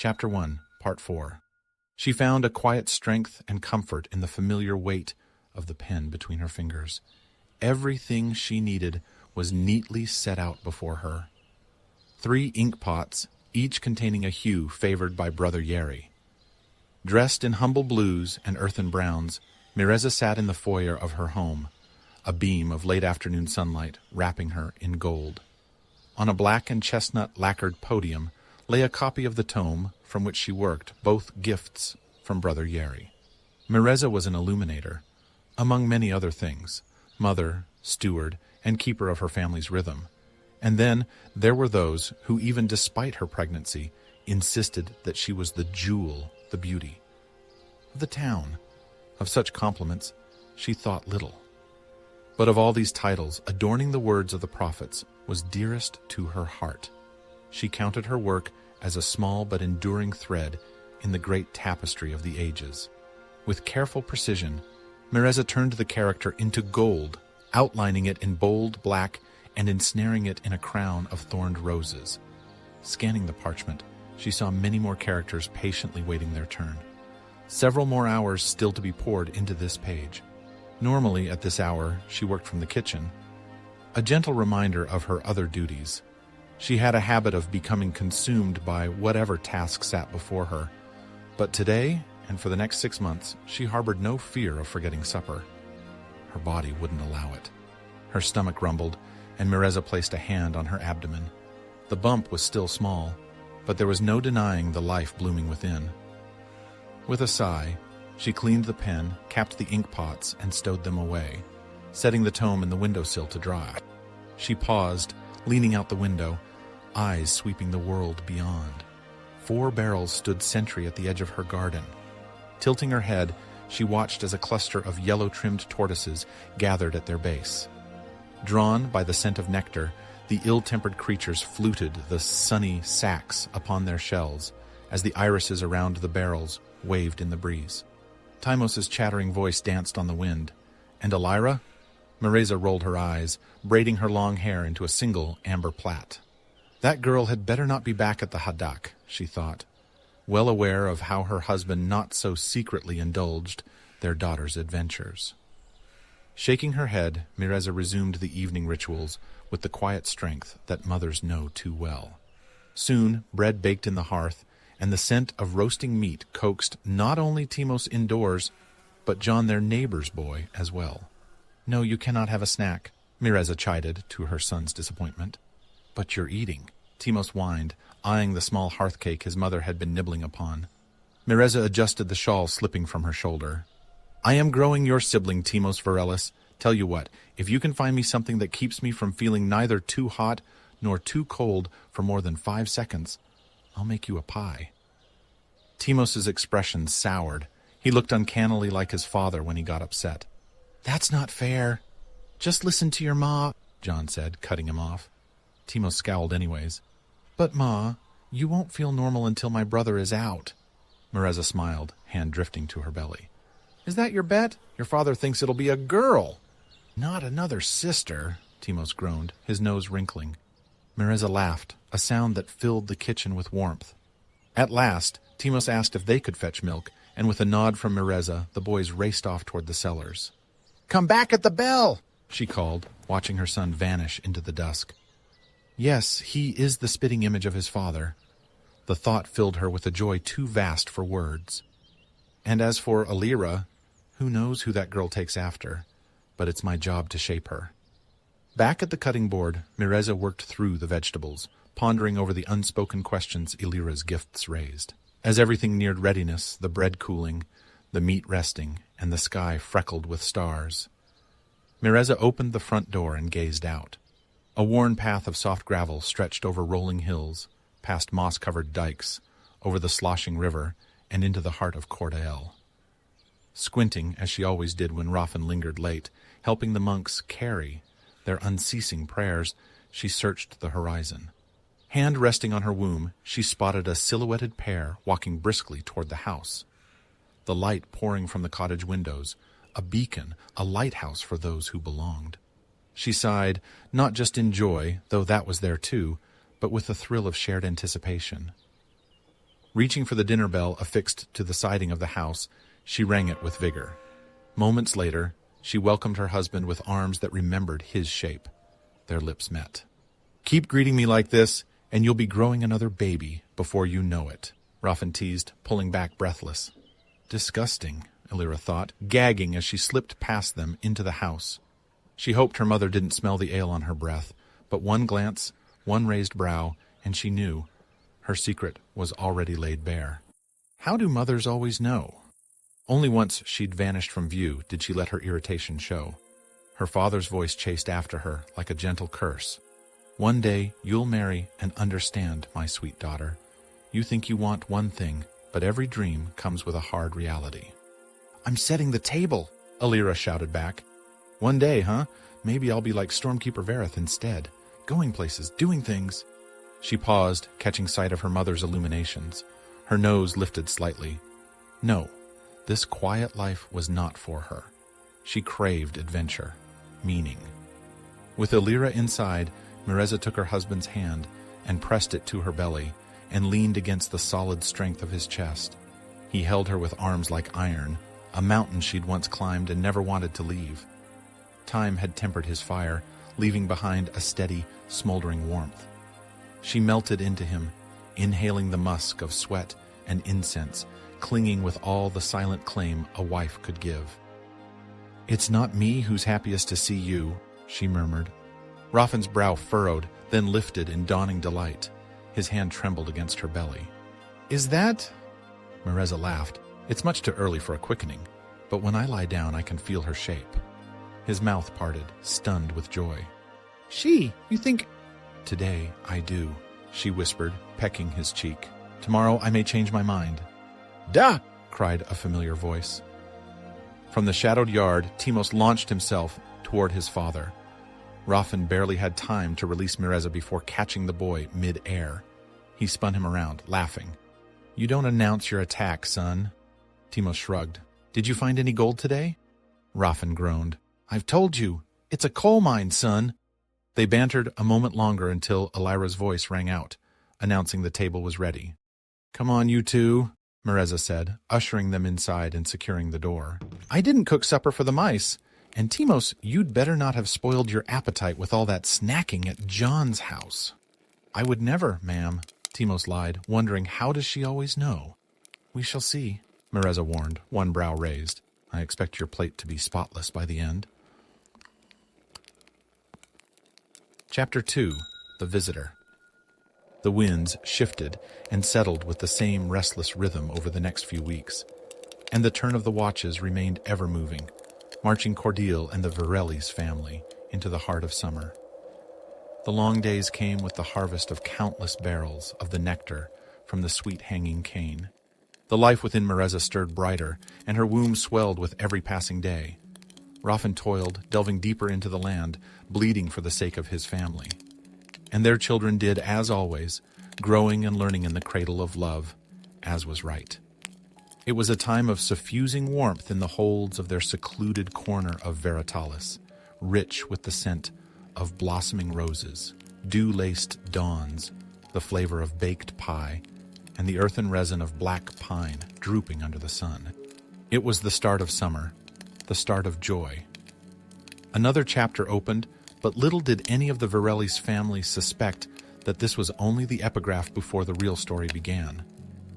Chapter 1, Part 4. She found a quiet strength and comfort in the familiar weight of the pen between her fingers. Everything she needed was neatly set out before her. 3 ink pots, each containing a hue favored by Brother Yeri. Dressed in humble blues and earthen browns, Mireza sat in the foyer of her home, a beam of late afternoon sunlight wrapping her in gold. On a black and chestnut lacquered podium lay a copy of the tome from which she worked, both gifts from Brother Yeri. Mireza was an illuminator, among many other things, mother, steward, and keeper of her family's rhythm. And then there were those who, even despite her pregnancy, insisted that she was the jewel, the beauty of the town. Of such compliments she thought little. But of all these titles, adorning the words of the prophets was dearest to her heart. She counted her work as a small but enduring thread in the great tapestry of the ages. With careful precision, Mireza turned the character into gold, outlining it in bold black and ensnaring it in a crown of thorned roses. Scanning the parchment, she saw many more characters patiently waiting their turn. Several more hours still to be poured into this page. Normally, at this hour, she worked from the kitchen, a gentle reminder of her other duties. She had a habit of becoming consumed by whatever task sat before her, but today, and for the next 6 months, she harbored no fear of forgetting supper. Her body wouldn't allow it. Her stomach rumbled, and Mireza placed a hand on her abdomen. The bump was still small, but there was no denying the life blooming within. With a sigh, she cleaned the pen, capped the ink pots, and stowed them away, setting the tome in the windowsill to dry. She paused, leaning out the window, eyes sweeping the world beyond. 4 barrels stood sentry at the edge of her garden. Tilting her head, she watched as a cluster of yellow-trimmed tortoises gathered at their base. Drawn by the scent of nectar, the ill-tempered creatures fluted the sunny sacs upon their shells as the irises around the barrels waved in the breeze. Timos's chattering voice danced on the wind. And Elira? Mireza rolled her eyes, braiding her long hair into a single amber plait. That girl had better not be back at the Hadak, she thought, well aware of how her husband not so secretly indulged their daughter's adventures. Shaking her head, Mireza resumed the evening rituals with the quiet strength that mothers know too well. Soon, bread baked in the hearth, and the scent of roasting meat coaxed not only Timos indoors, but John, their neighbor's boy, as well. "No, you cannot have a snack," Mireza chided, to her son's disappointment. "But you're eating," Timos whined, eyeing the small hearth cake his mother had been nibbling upon. Mireza adjusted the shawl slipping from her shoulder. "I am growing your sibling, Timos Virellis. Tell you what, if you can find me something that keeps me from feeling neither too hot nor too cold for more than 5 seconds, I'll make you a pie." Timos's expression soured. He looked uncannily like his father when he got upset. "That's not fair. Just listen to your ma," John said, cutting him off. Timos scowled anyways. "But ma, you won't feel normal until my brother is out." Mireza smiled, hand drifting to her belly. "Is that your bet? Your father thinks it'll be a girl." "Not another sister," Timos groaned, his nose wrinkling. Mireza laughed, a sound that filled the kitchen with warmth. At last, Timos asked if they could fetch milk, and with a nod from Mireza, the boys raced off toward the cellars. "Come back at the bell," she called, watching her son vanish into the dusk. Yes, he is the spitting image of his father. The thought filled her with a joy too vast for words. And as for Elira, who knows who that girl takes after, but it's my job to shape her. Back at the cutting board, Mireza worked through the vegetables, pondering over the unspoken questions Elira's gifts raised. As everything neared readiness, the bread cooling, the meat resting, and the sky freckled with stars, Mireza opened the front door and gazed out. A worn path of soft gravel stretched over rolling hills, past moss-covered dikes, over the sloshing river, and into the heart of Cordael. Squinting, as she always did when Raffen lingered late, helping the monks carry their unceasing prayers, she searched the horizon. Hand resting on her womb, she spotted a silhouetted pair walking briskly toward the house. The light pouring from the cottage windows, a beacon, a lighthouse for those who belonged. She sighed, not just in joy, though that was there too, but with a thrill of shared anticipation. Reaching for the dinner bell affixed to the siding of the house, she rang it with vigor. Moments later, she welcomed her husband with arms that remembered his shape. Their lips met. "Keep greeting me like this, and you'll be growing another baby before you know it," Raffen teased, pulling back breathless. Disgusting, Illyra thought, gagging as she slipped past them into the house. She hoped her mother didn't smell the ale on her breath, but one glance, one raised brow, and she knew. Her secret was already laid bare. How do mothers always know? Only once she'd vanished from view did she let her irritation show. Her father's voice chased after her like a gentle curse. "One day you'll marry and understand, my sweet daughter. You think you want one thing, but every dream comes with a hard reality." "I'm setting the table," Illyra shouted back. "One day, huh? Maybe I'll be like Stormkeeper Verith instead, going places, doing things." She paused, catching sight of her mother's illuminations. Her nose lifted slightly. No, this quiet life was not for her. She craved adventure, meaning. With Illyra inside, Mireza took her husband's hand and pressed it to her belly and leaned against the solid strength of his chest. He held her with arms like iron, a mountain she'd once climbed and never wanted to leave. Time had tempered his fire, leaving behind a steady, smoldering warmth. She melted into him, inhaling the musk of sweat and incense, clinging with all the silent claim a wife could give. "It's not me who's happiest to see you," she murmured. Raffen's brow furrowed, then lifted in dawning delight. His hand trembled against her belly. "Is that—" Mireza laughed. "It's much too early for a quickening, but when I lie down I can feel her shape." His mouth parted, stunned with joy. You think—" "Today I do," she whispered, pecking his cheek. "Tomorrow I may change my mind." "Da!" cried a familiar voice. From the shadowed yard, Timos launched himself toward his father. Raffen barely had time to release Mireza before catching the boy mid-air. He spun him around, laughing. "You don't announce your attack, son." Timos shrugged. "Did you find any gold today?" Raffen groaned. "I've told you, it's a coal mine, son." They bantered a moment longer until Illyra's voice rang out, announcing the table was ready. "Come on, you two," Mireza said, ushering them inside and securing the door. "I didn't cook supper for the mice. And Timos, you'd better not have spoiled your appetite with all that snacking at John's house." "I would never, ma'am," Timos lied, wondering how does she always know. "We shall see," Mireza warned, one brow raised. "I expect your plate to be spotless by the end." Chapter 2. The Visitor. The winds shifted and settled with the same restless rhythm over the next few weeks, and the turn of the watches remained ever-moving, marching Cordeal and the Virellis family into the heart of summer. The long days came with the harvest of countless barrels of the nectar from the sweet hanging cane. The life within Mireza stirred brighter, and her womb swelled with every passing day. Raffen toiled, delving deeper into the land, bleeding for the sake of his family. And their children did as always, growing and learning in the cradle of love, as was right. It was a time of suffusing warmth in the holds of their secluded corner of Veratalis, rich with the scent of blossoming roses, dew-laced dawns, the flavor of baked pie, and the earthen resin of black pine drooping under the sun. It was the start of summer, the start of joy. Another chapter opened, but little did any of the Virellis family suspect that this was only the epigraph before the real story began.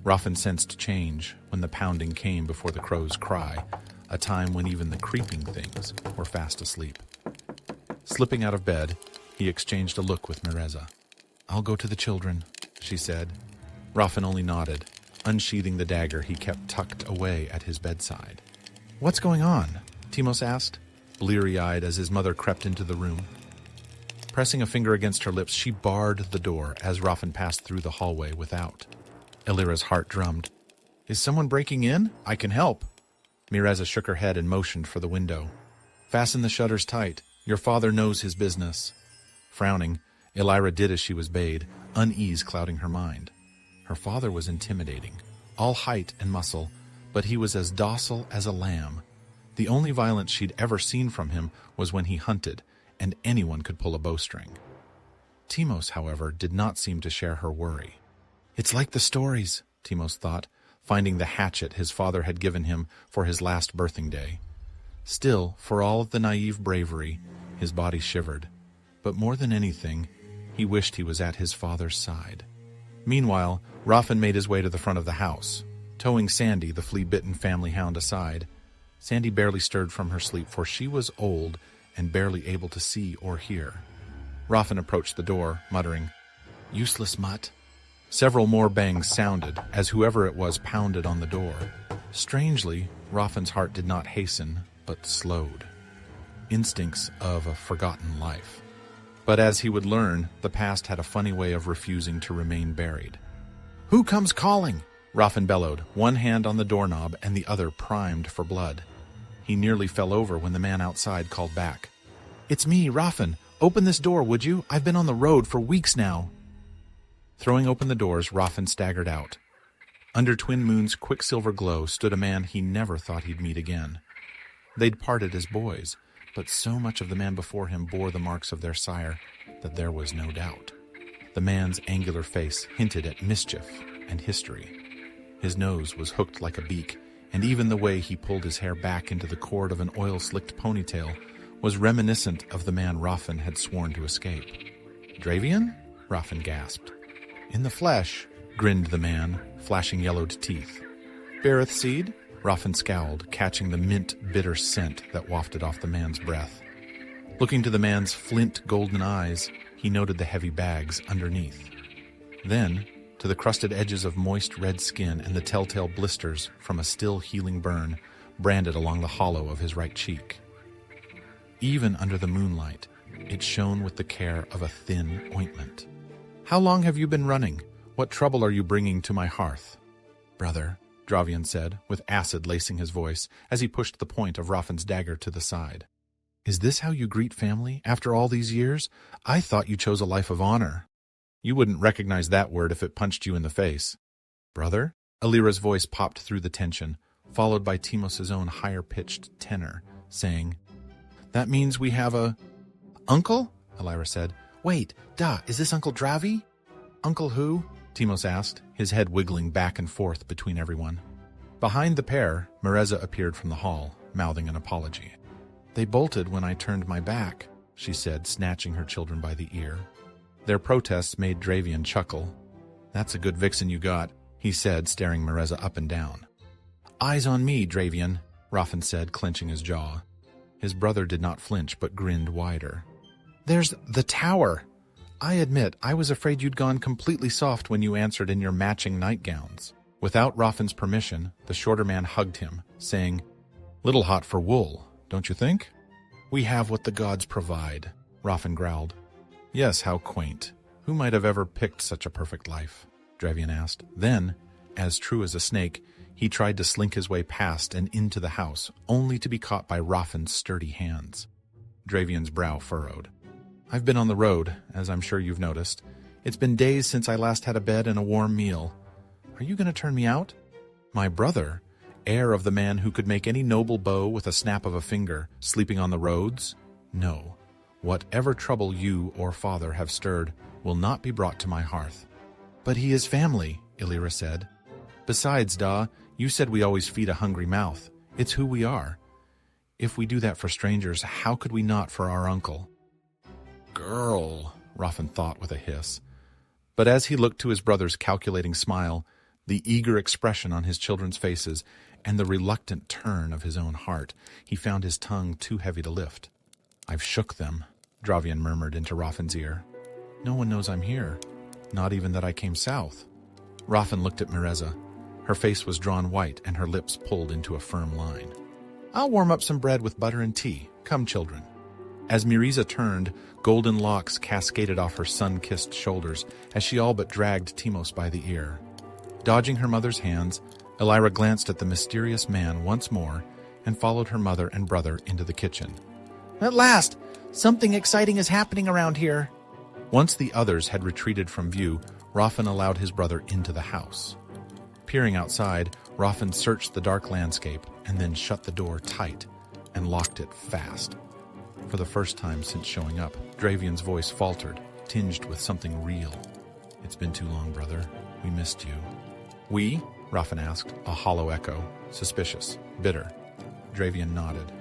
Raffen sensed change when the pounding came before the crow's cry, a time when even the creeping things were fast asleep. Slipping out of bed, he exchanged a look with Mireza. "I'll go to the children," she said. Raffen only nodded, unsheathing the dagger he kept tucked away at his bedside. "What's going on?" Timos asked, bleary-eyed as his mother crept into the room. Pressing a finger against her lips, she barred the door as Raffen passed through the hallway without. Illyra's heart drummed. "Is someone breaking in? I can help." Mireza shook her head and motioned for the window. "Fasten the shutters tight. Your father knows his business." Frowning, Illyra did as she was bade, unease clouding her mind. Her father was intimidating, all height and muscle, but he was as docile as a lamb. The only violence she'd ever seen from him was when he hunted, and anyone could pull a bowstring. Timos, however, did not seem to share her worry. "It's like the stories," Timos thought, finding the hatchet his father had given him for his last birthing day. Still, for all of the naive bravery, his body shivered. But more than anything, he wished he was at his father's side. Meanwhile, Raffen made his way to the front of the house, towing Sandy, the flea-bitten family hound, aside. Sandy barely stirred from her sleep, for she was old and barely able to see or hear. Raffen approached the door, muttering, "Useless mutt." Several more bangs sounded as whoever it was pounded on the door. Strangely, Raffen's heart did not hasten, but slowed. Instincts of a forgotten life. But as he would learn, the past had a funny way of refusing to remain buried. "Who comes calling?" Raffen bellowed, one hand on the doorknob and the other primed for blood. He nearly fell over when the man outside called back. "It's me, Raffen. Open this door, would you? I've been on the road for weeks now." Throwing open the doors, Raffen staggered out. Under Twin Moon's quicksilver glow stood a man he never thought he'd meet again. They'd parted as boys, but so much of the man before him bore the marks of their sire that there was no doubt. The man's angular face hinted at mischief and history. His nose was hooked like a beak, and even the way he pulled his hair back into the cord of an oil-slicked ponytail was reminiscent of the man Raffen had sworn to escape. "Dravian?" Raffen gasped. "In the flesh," grinned the man, flashing yellowed teeth. "Beareth seed?" Raffen scowled, catching the mint-bitter scent that wafted off the man's breath. Looking to the man's flint-golden eyes, he noted the heavy bags underneath. Then, to the crusted edges of moist red skin and the telltale blisters from a still-healing burn branded along the hollow of his right cheek. Even under the moonlight, it shone with the care of a thin ointment. "How long have you been running? What trouble are you bringing to my hearth?" "Brother," Dravian said, with acid lacing his voice as he pushed the point of Raffen's dagger to the side. "Is this how you greet family after all these years? I thought you chose a life of honor." "You wouldn't recognize that word if it punched you in the face." "Brother?" Alira's voice popped through the tension, followed by Timos's own higher-pitched tenor, saying, "That means we have a—" "Uncle?" Alira said. "Wait, is this Uncle Dravi?" "Uncle who?" Timos asked, his head wiggling back and forth between everyone. Behind the pair, Mereza appeared from the hall, mouthing an apology. "They bolted when I turned my back," she said, snatching her children by the ear. Their protests made Dravian chuckle. "That's a good vixen you got," he said, staring Mereza up and down. "Eyes on me, Dravian," Raffen said, clenching his jaw. His brother did not flinch, but grinned wider. "There's the tower. I admit, I was afraid you'd gone completely soft when you answered in your matching nightgowns." Without Raffen's permission, the shorter man hugged him, saying, "Little hot for wool, don't you think?" "We have what the gods provide," Raffen growled. "Yes, how quaint. Who might have ever picked such a perfect life?" Dravian asked. Then, as true as a snake, he tried to slink his way past and into the house, only to be caught by Raffen's sturdy hands. Dravian's brow furrowed. "I've been on the road, as I'm sure you've noticed. It's been days since I last had a bed and a warm meal. Are you going to turn me out? My brother, heir of the man who could make any noble bow with a snap of a finger, sleeping on the roads? No. Whatever trouble you or father have stirred will not be brought to my hearth." "But he is family," Illyra said. "Besides, you said we always feed a hungry mouth. It's who we are. If we do that for strangers, how could we not for our uncle?" "Girl," Raffen thought with a hiss. But as he looked to his brother's calculating smile, the eager expression on his children's faces, and the reluctant turn of his own heart, he found his tongue too heavy to lift. "I've shook them," Dravian murmured into Raffen's ear. "No one knows I'm here, not even that I came south." Raffen looked at Mereza. Her face was drawn white and her lips pulled into a firm line. "I'll warm up some bread with butter and tea. Come, children." As Miriza turned, golden locks cascaded off her sun-kissed shoulders as she all but dragged Timos by the ear. Dodging her mother's hands, Alira glanced at the mysterious man once more and followed her mother and brother into the kitchen. "At last! Something exciting is happening around here." Once the others had retreated from view, Raffen allowed his brother into the house. Peering outside, Raffen searched the dark landscape and then shut the door tight and locked it fast. For the first time since showing up, Dravian's voice faltered, tinged with something real. "It's been too long, brother. We missed you." We? Raffen asked, a hollow echo, suspicious, bitter. Dravian nodded.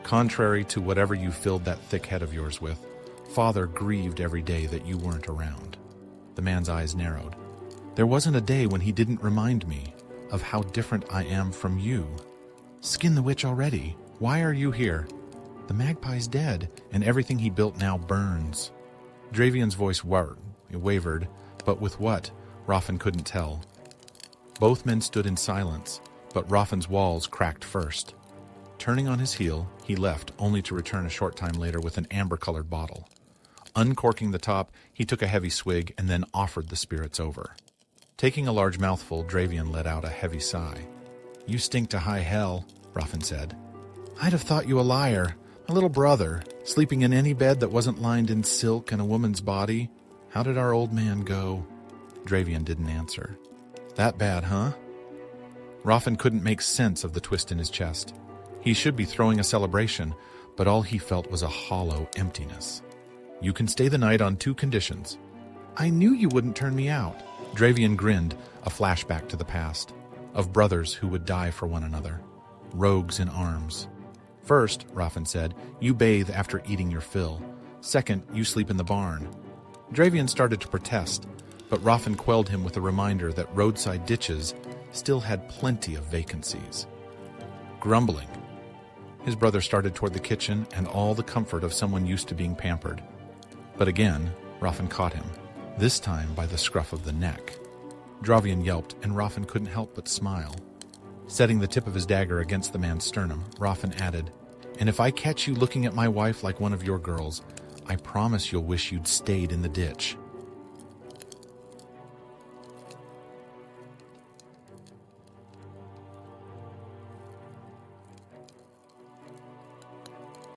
Contrary to whatever you filled that thick head of yours with, Father grieved every day that you weren't around. The man's eyes narrowed. There wasn't a day when he didn't remind me of how different I am from you. Skin the witch already. Why are you here? The Magpie's dead, and everything he built now burns. Dravian's voice wavered, but with what? Raffen couldn't tell. Both men stood in silence, but Raffen's walls cracked first. Turning on his heel, he left, only to return a short time later with an amber-colored bottle. Uncorking the top, he took a heavy swig and then offered the spirits over. Taking a large mouthful, Dravian let out a heavy sigh. You stink to high hell, Raffen said. I'd have thought you a liar, a little brother, sleeping in any bed that wasn't lined in silk and a woman's body. How did our old man go? Dravian didn't answer. That bad, huh? Raffen couldn't make sense of the twist in his chest. He should be throwing a celebration, but all he felt was a hollow emptiness. You can stay the night on 2 conditions. I knew you wouldn't turn me out. Dravian grinned, a flashback to the past, of brothers who would die for one another, rogues in arms. First, Raffen said, you bathe after eating your fill. Second, you sleep in the barn. Dravian started to protest, but Raffen quelled him with a reminder that roadside ditches still had plenty of vacancies. Grumbling, his brother started toward the kitchen and all the comfort of someone used to being pampered. But again, Raffen caught him, this time by the scruff of the neck. Dravian yelped, and Raffen couldn't help but smile. Setting the tip of his dagger against the man's sternum, Raffen added, and if I catch you looking at my wife like one of your girls, I promise you'll wish you'd stayed in the ditch.